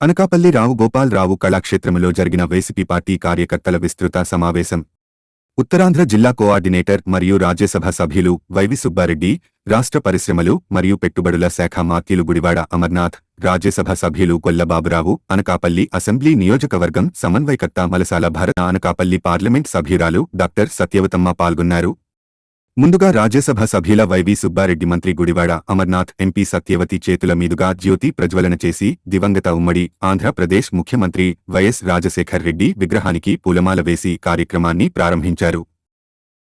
అనకాపల్లి రావు గోపాలరావు కళాక్షేత్రములో జరిగిన YCP party కార్యకర్తల విస్తృత సమావేశం. ఉత్తరాంధ్ర జిల్లా కోఆర్డినేటర్ మరియు రాజ్యసభ సభ్యులు వైవి సుబ్బారెడ్డి, రాష్ట్ర పరిశ్రమలు మరియు పెట్టుబడుల శాఖ మాత్యులు గుడివాడ అమర్నాథ్, రాజ్యసభ సభ్యులు గొల్లబాబురావు, అనకాపల్లి అసెంబ్లీ నియోజకవర్గం సమన్వయకర్త మలసాల భరత్, అనకాపల్లి పార్లమెంట్ సభ్యురాలు డాక్టర్ సత్యవతమ్మ పాల్గొన్నారు. ముందుగా రాజ్యసభ సభ్యుల వైవి సుబ్బారెడ్డి, మంత్రి గుడివాడ అమర్నాథ్, ఎంపీ సత్యవతి చేతుల మీదుగా జ్యోతి ప్రజ్వలన చేసి దివంగత ఉమ్మడి ఆంధ్రప్రదేశ్ ముఖ్యమంత్రి వైఎస్ రాజశేఖర్ రెడ్డి విగ్రహానికి పూలమాల వేసి కార్యక్రమాన్ని ప్రారంభించారు.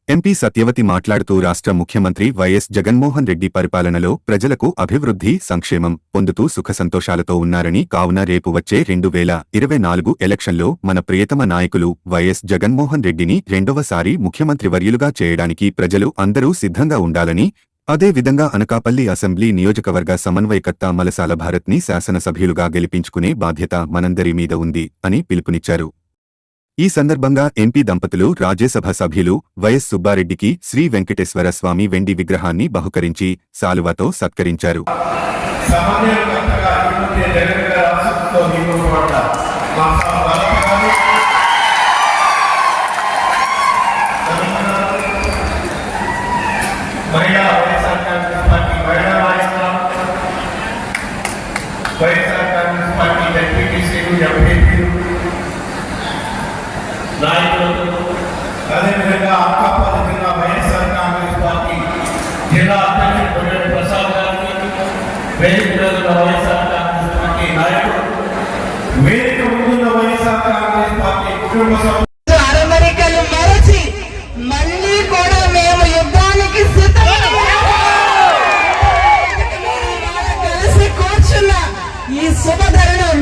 ఎంపీ సత్యవతి మాట్లాడుతూ రాష్ట్ర ముఖ్యమంత్రి వైఎస్ జగన్మోహన్ రెడ్డి పరిపాలనలో ప్రజలకు అభివృద్ధి, సంక్షేమం పొందుతూ సుఖసంతోషాలతో ఉన్నారని, కావున రేపు వచ్చే 2024 ఎలక్షన్లో మన ప్రియతమ నాయకులు వైఎస్ జగన్మోహన్ రెడ్డిని రెండవసారి ముఖ్యమంత్రివర్యులుగా చేయడానికి ప్రజలు అందరూ సిద్ధంగా ఉండాలని, అదే విధంగా అనకాపల్లి అసెంబ్లీ నియోజకవర్గ సమన్వయకర్త మలసాల భారత్ని శాసనసభ్యులుగా గెలిపించుకునే బాధ్యత మనందరి మీద ఉంది అని పిలుపునిచ్చారు. ఈ సందర్భంగా ఎంపీ దంపతులు రాజ్యసభ సభ్యులు వైఎస్ సుబ్బారెడ్డికి శ్రీ వెంకటేశ్వర స్వామి వెండి విగ్రహాన్ని బహుకరించి శాలువాతో సత్కరించారు. అదేవిధంగా అనకాపల్లి జిల్లా వైఎస్ఆర్ కాంగ్రెస్ పార్టీ జిల్లా అధ్యక్షుడు ప్రసాద్ గారికి, వేదిక వైఎస్ఆర్ కాంగ్రెస్ పార్టీ నాయకుడు, వేదిక ముందున్న వైఎస్ఆర్ కాంగ్రెస్ పార్టీ కుటుంబ సభ్యులు, అరమరికలు మరచి మళ్ళీ కూడా మేము యుద్ధానికి కలిసి కూర్చున్న ఈ శుభతరుణం,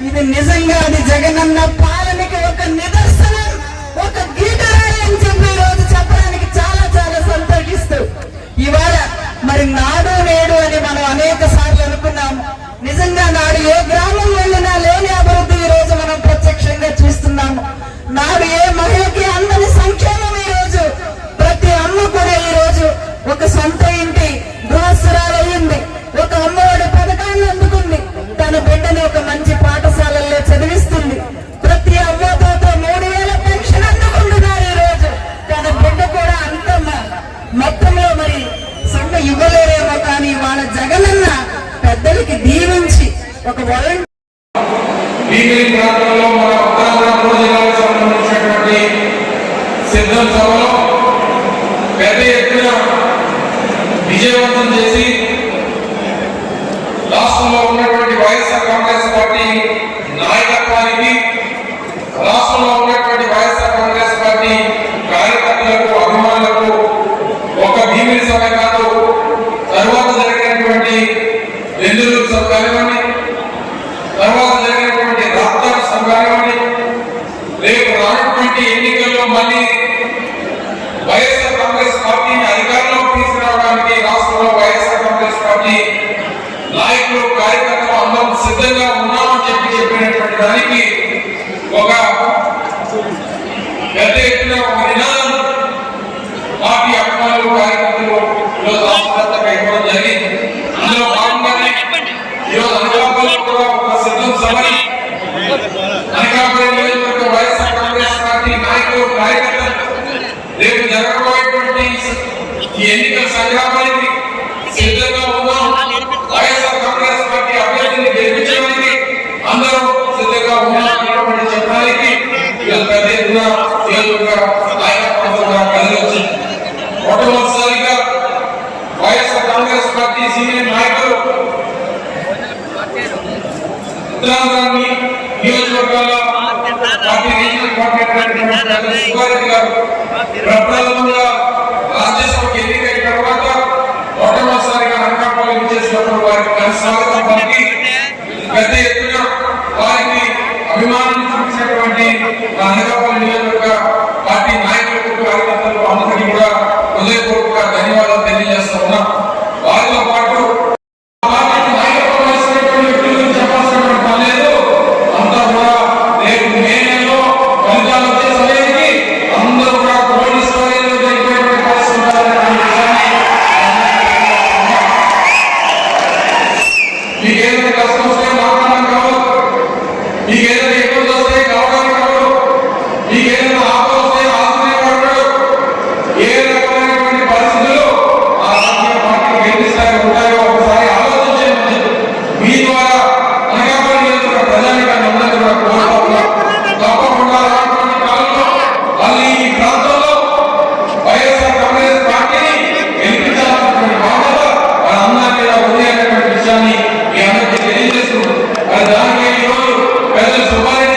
ఇది నిజంగా అది జగనన్న పాలనకి ఒక నిదర్శనం, ఒక గీటరాయి అని చెప్పి ఈ రోజు చెప్పడానికి చాలా చాలా సంతోషిస్తూ, ఇవాళ మరి నాడు నేడు అని మనం అనేక సార్లు అనుకున్నాం. నిజంగా నాడు ఏ గ్రామం వెళ్ళినా లేని అభివృద్ధి ఈ రోజు మనం ప్రత్యక్షంగా చూస్తున్నాము. నాడు ఏ మహిళకి అందని సంక్షేమం ఈ రోజు ప్రతి అమ్మ కూడా ఈ రోజు ఒక సొంత ఇంటి గృహస్థురాలయ్యింది, ఒక అమ్మఒడి పథకాన్ని అందుకుంది, తన బిడ్డని ఒక మంచి పాఠశాలల్లో చదివిస్తుంది. ప్రతి అవ్వతో 3000 పెన్షన్ అందుకుంటున్నారు ఈ రోజు. తన బిడ్డ కూడా అంత మొత్తంలో మరి సొంత ఇవ్వలేరేమో, కానీ వాళ్ళ జగనన్న పెద్దలకి దీవించి ఒక వాలంటీర్ సిద్ధం సభలో పెద్ద ఎత్తున విజయవంతం చేసి రాష్ట్రంలో ఉన్నటువంటి వైఎస్ఆర్ కాంగ్రెస్ పార్టీ నాయకత్వానికి, రాష్ట్రంలో ఉన్నటువంటి వైఎస్ఆర్ కాంగ్రెస్ పార్టీ కార్యకర్తలకు, అభిమానులకు ఒక భీమిలి సభ కాదు, తర్వాత జరిగినటువంటి బెందులూరు సభ కానివ్వండి, తర్వాత జరిగినటువంటి రాప్తాడు సభ కానివ్వండి, రేపు రానటువంటి ఎన్నికల్లో మళ్ళీ వైఎస్ఆర్ కాంగ్రెస్ పార్టీని అధికారంలోకి తీసుకురావడానికి రాష్ట్రంలో వైఎస్ఆర్ కాంగ్రెస్ పార్టీ నాయకులు, కార్యకర్తలు అందరం సిద్ధంగా ఉన్నామని చెప్పినటువంటి దానికి ఒక పెద్ద ఎత్తున ఒక నినాదం పార్టీ అభిమానులు, కార్యకర్తలు ఇవ్వడం జరిగింది. అందులో భాగంగానే ఈరోజు అనకాపల్లి కూడా ఒక సిద్ధం సభని అనకాపల్లి నియోజకవర్గ వైఎస్ఆర్ కాంగ్రెస్ పార్టీ నాయకులు, కార్యకర్తలు రేపు జరగబోయేటువంటి ఈ ఎన్నికల సంగ్రామానికి సిద్ధంగా ఉన్నాం. వైఎస్ఆర్ కాంగ్రెస్ పార్టీ అభ్యర్థిని గెలిపించడానికి అందరూ సిద్ధంగా ఉన్నామని చెప్పడానికి పెద్ద ఎత్తున కలిగి వచ్చింది. మొట్టమొదటిసారిగా వైఎస్ఆర్ కాంగ్రెస్ పార్టీ సీనియర్ నాయకులు ఉత్తరాంధ్రాన్ని నియోజకవర్గాల పార్టీ రీజనల్ కోఆర్డినేటర్ సుబ్బారెడ్డి గారు ప్రప్రథమంగా రాజ్యసభకు ఎన్నికైన తర్వాత మొట్టమొదటిసారిగా అనకాపల్లి చేసినప్పుడు వారికి స్వాగతం పలికి పెద్ద ఎత్తున వారికి అభిమానాన్ని చూపించినటువంటి అనకాపల్లి నియోజకవర్గ పార్టీ నాయకులకు, కార్యకర్తలకు అందరికీ కూడా హృదయపూర్వక ధన్యవాదాలు తెలియజేస్తా ఉన్నాం. వారితో పాటు మీకు ఏదైనా కష్టం వస్తే మాట్లాడడం కావాలి, గజల సుబ్బారెడ్డి